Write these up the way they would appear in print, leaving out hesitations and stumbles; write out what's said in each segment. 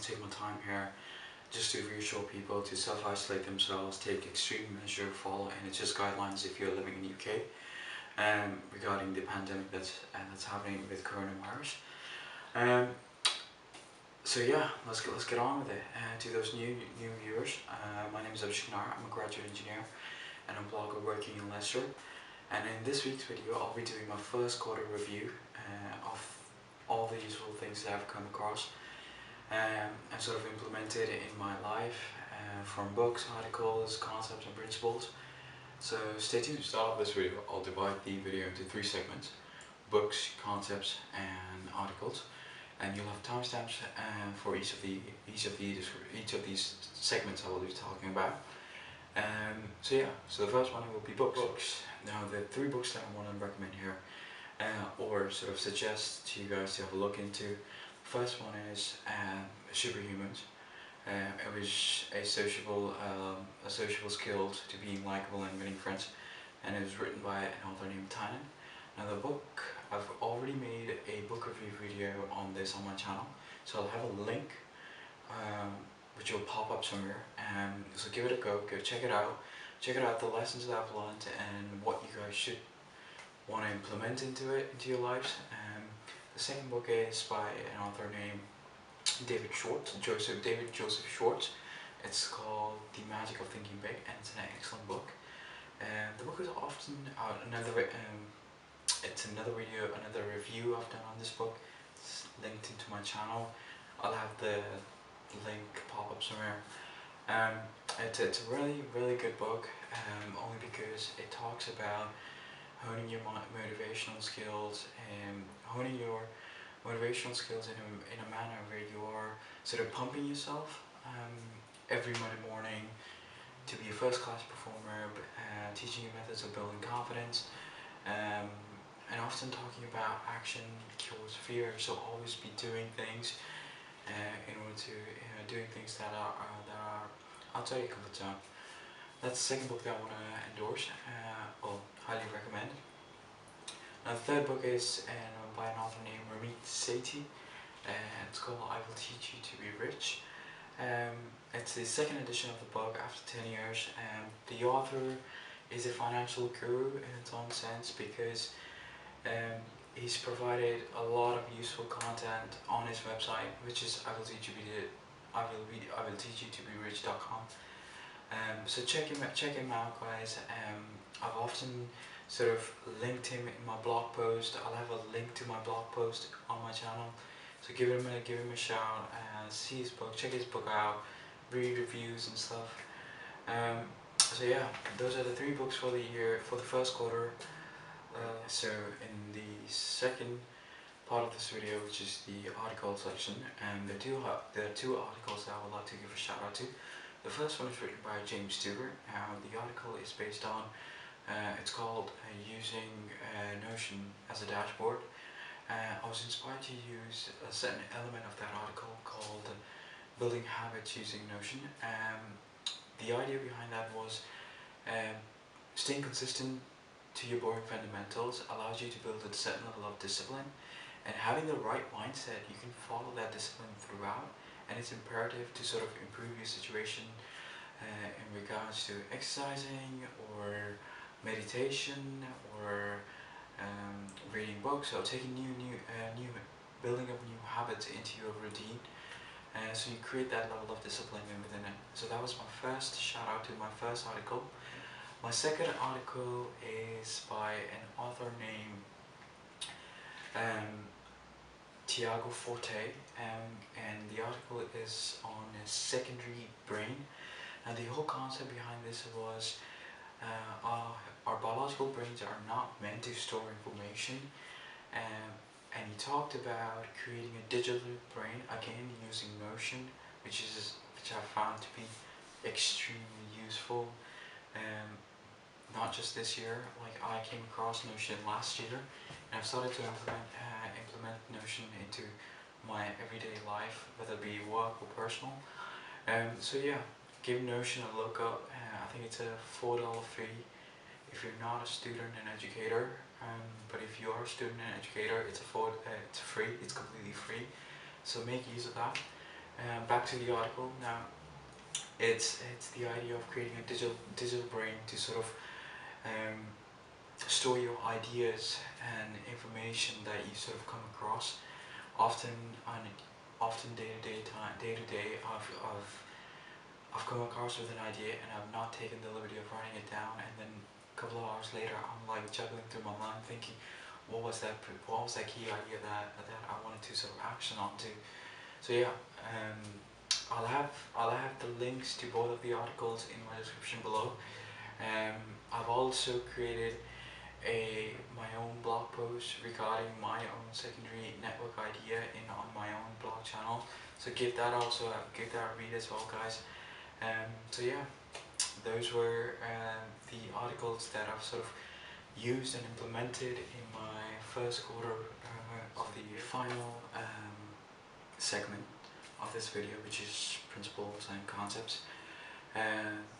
take my time here just to reassure people to self-isolate themselves, take extreme measure, follow NHS guidelines if you're living in the UK regarding the pandemic that's happening with coronavirus. So yeah, let's get on with it. To those new viewers, my name is Abhishek. I'm a graduate engineer and a blogger working in Leicester. And in this week's video, I'll be doing my first quarter review of all the useful things that I've come across and sort of implemented in my life from books, articles, concepts and principles. So stay tuned. To start off this video, I'll divide the video into 3 segments: books, concepts and articles. And you'll have timestamps for each of these segments I will be talking about. So yeah, so the first one will be books. Now the 3 books that I want to recommend here, or sort of suggest to you guys to have a look into. First one is Superhumans. It was a sociable skill to being likable and winning friends, and it was written by an author named Tynan. Now the book, I've already made a book review video on this on my channel, so I'll have a link which will pop up somewhere. So give it a go, check it out the lessons that I've learned and what you guys should want to implement into your lives. The second book is by an author named David Joseph Schwartz. It's called The Magic of Thinking Big, and it's an excellent book. The book is often another review I've done on this book. It's linked into my channel. I'll have the link pop up somewhere. It's a really good book, only because it talks about honing your motivational skills and honing your motivational skills in a manner where you are sort of pumping yourself every Monday morning to be a first-class performer, teaching you methods of building confidence, and often talking about action cures fear. So always be doing things in order to doing things that are outside your comfort zone. That's the second book that I want to endorse, or highly recommend. Now the third book is by an author named Ramit Sethi, and it's called I Will Teach You to Be Rich. It's the second edition of the book after 10 years. The author is a financial guru in its own sense, because he's provided a lot of useful content on his website, which is I will teach you to be rich.com. So check him out, guys. I've often sort of linked him in my blog post. I'll have a link to my blog post on my channel, so give him a shout, see his book, check his book out, read reviews and stuff. So yeah, those are the 3 books for the year, for the first quarter. So in the second part of this video, which is the article section, there are 2 articles that I would like to give a shout out to. The first one is written by James Stewart. The article is based on, it's called Using Notion as a Dashboard. I was inspired to use a certain element of that article called Building Habits Using Notion. The idea behind that was staying consistent to your boring fundamentals allows you to build a certain level of discipline, and having the right mindset, you can follow that discipline throughout. And it's imperative to sort of improve your situation in regards to exercising or meditation or reading books, or taking building up new habits into your routine. So you create that level of discipline within it. So that was my first shout out to my first article. My second article is by an author named Tiago Forte, and the article is on a secondary brain. And the whole concept behind this was our biological brains are not meant to store information, and he talked about creating a digital brain, again using Notion, which I found to be extremely useful. Not just this year, like I came across Notion last year, and I've started to implement Notion into my everyday life, whether it be work or personal. So yeah, give Notion a look up. I think it's a $4 fee if you're not a student and educator, but if you are a student and educator, it's free, it's completely free, so make use of that. Back to the article now. It's the idea of creating a digital brain to sort of um, store your ideas and information that you sort of come across. Often on often day to day, I've come across with an idea and I've not taken the liberty of writing it down, and then a couple of hours later I'm like juggling through my mind thinking, what was that key idea that I wanted to sort of action onto. So yeah, I'll have the links to both of the articles in my description below. I've also created my own blog post regarding my own secondary network idea on my own blog channel. So give that a read as well, guys. So yeah, those were the articles that I've sort of used and implemented in my first quarter of the final segment of this video, which is principles and concepts.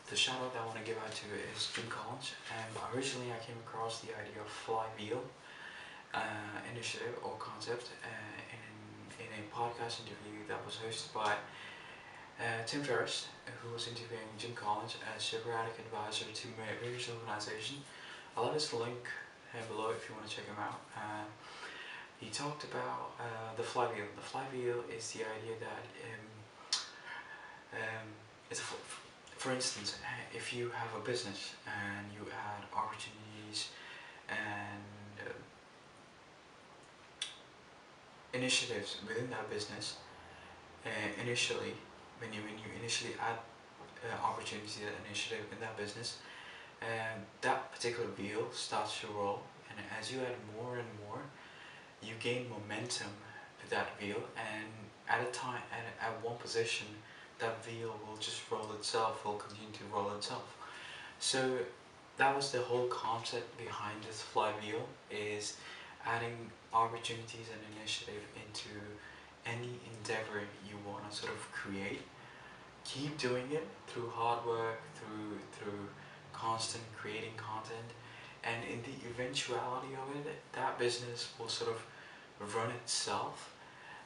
The shout out that I want to give out to is Jim Collins. Originally I came across the idea of flywheel initiative or concept in a podcast interview that was hosted by Tim Ferriss, who was interviewing Jim Collins as Socratic advisor to various organizations. I'll have his link below if you want to check him out. He talked about the flywheel. The flywheel is the idea that for instance, if you have a business and you add opportunities and initiatives within that business, initially, when you initially add opportunities and initiative in that business, that particular wheel starts to roll, and as you add more and more, you gain momentum with that wheel, and at one position, that wheel will just roll itself, will continue to roll itself. So that was the whole concept behind this flywheel, is adding opportunities and initiative into any endeavor you want to sort of create. Keep doing it through hard work, through constant creating content, and in the eventuality of it, that business will sort of run itself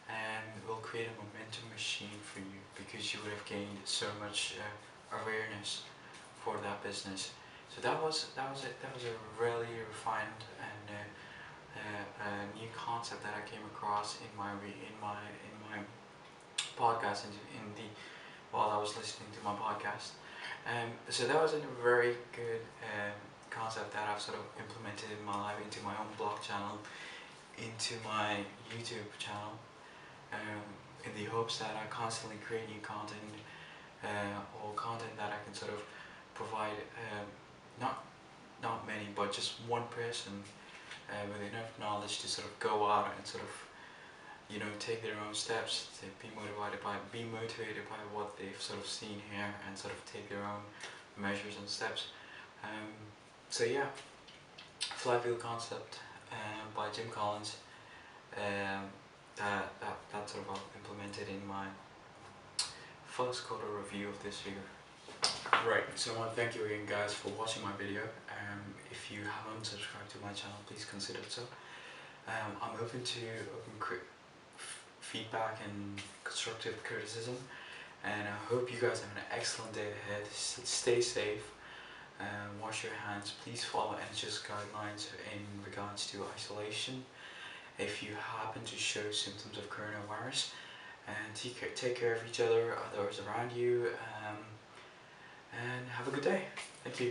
and will create a momentum machine for you, because you would have gained so much awareness for that business. So that was a really refined and new concept that I came across in my podcast while I was listening to my podcast. So that was a very good concept that I've sort of implemented in my life, into my own blog channel, into my YouTube channel, in the hopes that I constantly create new content, or content that I can sort of provide not many, but just one person with enough knowledge to sort of go out and sort of, you know, take their own steps, to be motivated by what they've sort of seen here, and sort of take their own measures and steps. So yeah, flywheel concept by Jim Collins. That sort of implemented in my first quarter review of this year. Right, so I want to thank you again, guys, for watching my video. If you haven't subscribed to my channel, please consider so. I'm open to feedback and constructive criticism, and I hope you guys have an excellent day ahead. Stay safe, wash your hands, please follow NHS guidelines in regards to isolation if you happen to show symptoms of coronavirus, and take care of each other, others around you, and have a good day. Thank you.